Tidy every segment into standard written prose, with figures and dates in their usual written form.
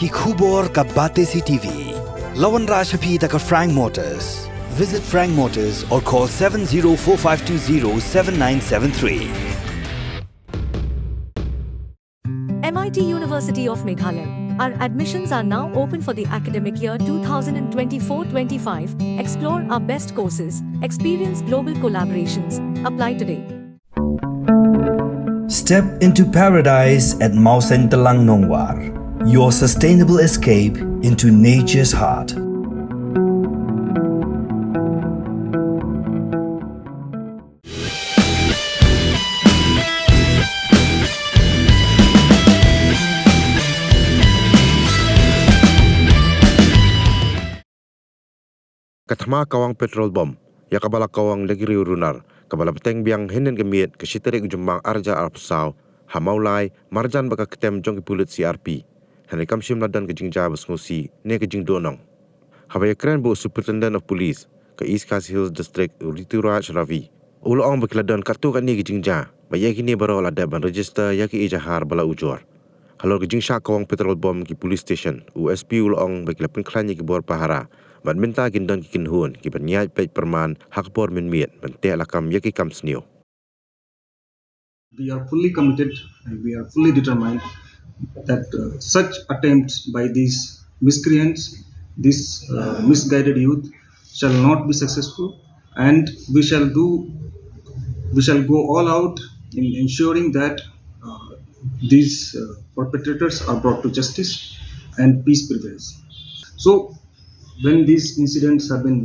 ki khubor ka bate si TV. Lawan Rashapi taka Frank Motors. Visit Frank Motors or call 7045207973. MIT University of Meghalaya. Our admissions are now open for the academic year 2024-25. Explore our best courses, experience global collaborations. Apply today. Step into paradise at Mausen Talang Nongwar. Your sustainable escape into nature's heart. Katama Kawang Petrol Bomb, yakabala Kawang Legiri Runar, kabala Peteng Biang Henen ke Miet, ke Siterik Jumbang Arja Arpsau, Hamaulai, Marjan baka ketem jong ke Pulit CRP, Henry Kamshim Ladan ke Jingja Basmusi, ne ke Jing Donong. Habaya keren bu Superintendent of Police, ke East Khasi Hills District, Rituraj Ravi. Ulang bakiladan kartu kan ni ke Jingja, bayaki ni baru ada ban register yaki ijahar bala ujor. Halor ke Jing Shah Kawang Petrol Bomb ke Police Station, USP ulang bakilapin klan ki bor pahara. Ban minta gindan ki kinhun ki ban Ïaid pej perman hakbor min Miet ban te lakam yaki kam snio. We are fully committed and we are fully determined that such attempts by these miscreants, this misguided youth shall not be successful, and we shall go all out in ensuring that these perpetrators are brought to justice and peace prevails. So when these incidents have been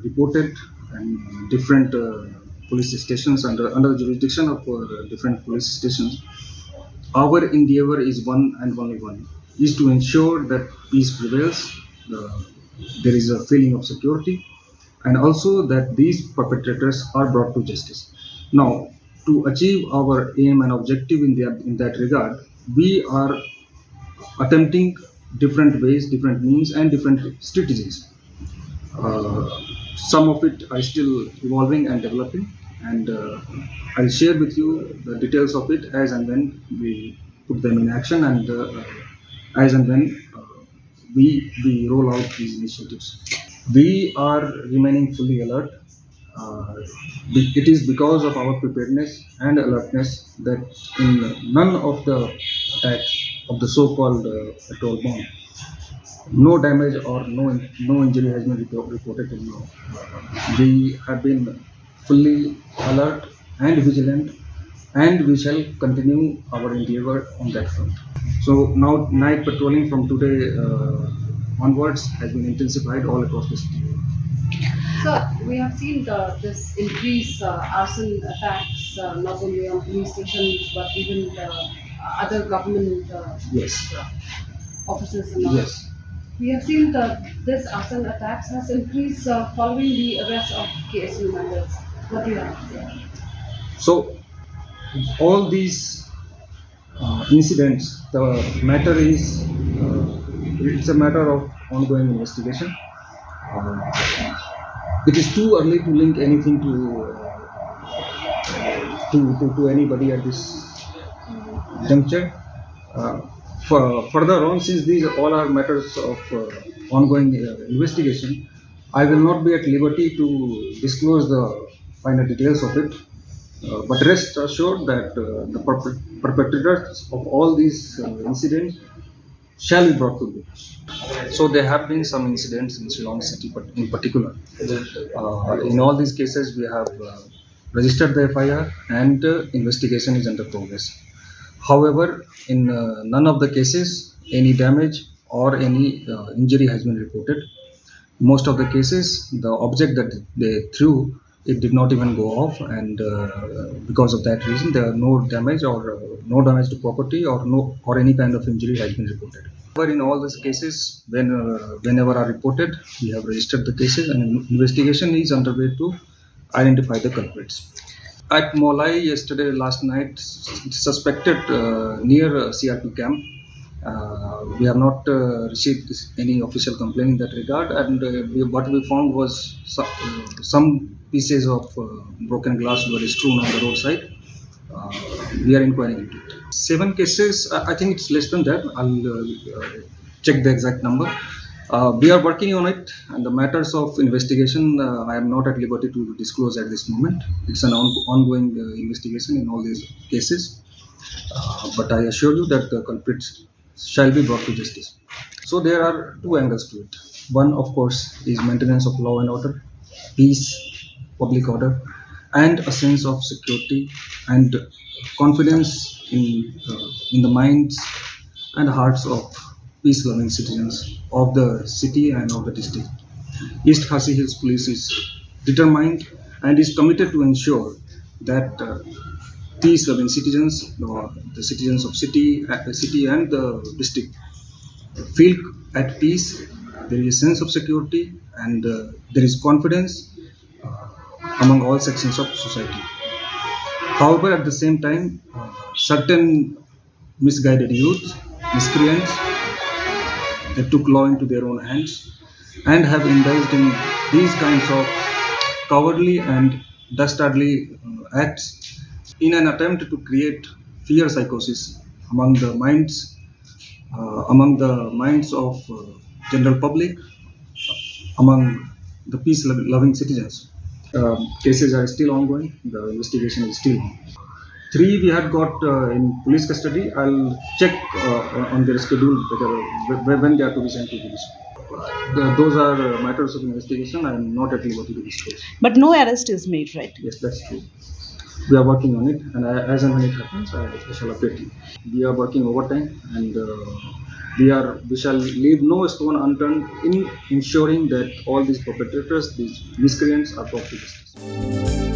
reported and different police stations under the jurisdiction of different police stations, our endeavor is one and only one, is to ensure that peace prevails, there is a feeling of security, and also that these perpetrators are brought to justice. Now, to achieve our aim and objective in that regard, we are attempting different ways, different means, and different strategies. Some of it are still evolving and developing, and I'll share with you the details of it as and when we put them in action, and as and when we roll out these initiatives. We are remaining fully alert. It is because of our preparedness and alertness that in none of the attacks of the so-called petrol bomb, no damage or no injury has been reported till now. We have been fully alert and vigilant, and we shall continue our endeavor on that front. So now night patrolling from today onwards has been intensified all across the city. So we have seen this increased arson attacks not only on police stations but even other government Yes. offices and all. Yes. We have seen this arson attacks has increased following the arrest of KSU members. What do you have to say? So all these incidents, the matter is it's a matter of ongoing investigation. It is too early to link anything to anybody at this juncture. Further on, since these all are matters of ongoing investigation, I will not be at liberty to disclose the final details of it. But rest assured that the perpetrators of all these incidents shall be brought to book. So there have been some incidents in Shillong city, but in particular, in all these cases we have registered the FIR and investigation is under progress. However, in none of the cases any damage or any injury has been reported. Most of the cases, the object that they threw, it did not even go off, and because of that reason, there are no damage to property or any kind of injury has been reported. But in all these cases, whenever are reported, we have registered the cases, and investigation is underway to identify the culprits. At Molai last night, suspected near CRP camp. We have not received any official complaint in that regard, and what we found was some pieces of broken glass were strewn on the roadside. We are inquiring into it. 7 cases, I think it's less than that. check the exact number. We are working on it, and the matters of investigation I am not at liberty to disclose at this moment. It's an ongoing investigation in all these cases, but I assure you that the culprits shall be brought to justice. So there are two angles to it. One, of course, is maintenance of law and order, peace, public order, and a sense of security and confidence in the minds and hearts of peace-loving citizens of the city and of the district. East Khasi Hills Police is determined and is committed to ensure that peace-loving citizens, the citizens of the city and the district, feel at peace. There is a sense of security and there is confidence among all sections of society. However, at the same time, certain misguided youth, miscreants, they took law into their own hands and have indulged in these kinds of cowardly and dastardly acts in an attempt to create fear psychosis among the minds of general public, among the peace-loving citizens. Cases are still ongoing. The investigation is still on. Three we had got in police custody. I'll check on their schedule when they are to be sent to police. Those are matters of investigation. I am not at liberty to disclose. But no arrest is made, right? Yes, that's true. We are working on it, and as and when it happens, I shall update you. We are working overtime, and we shall leave no stone unturned in ensuring that all these perpetrators, these miscreants, are brought to justice.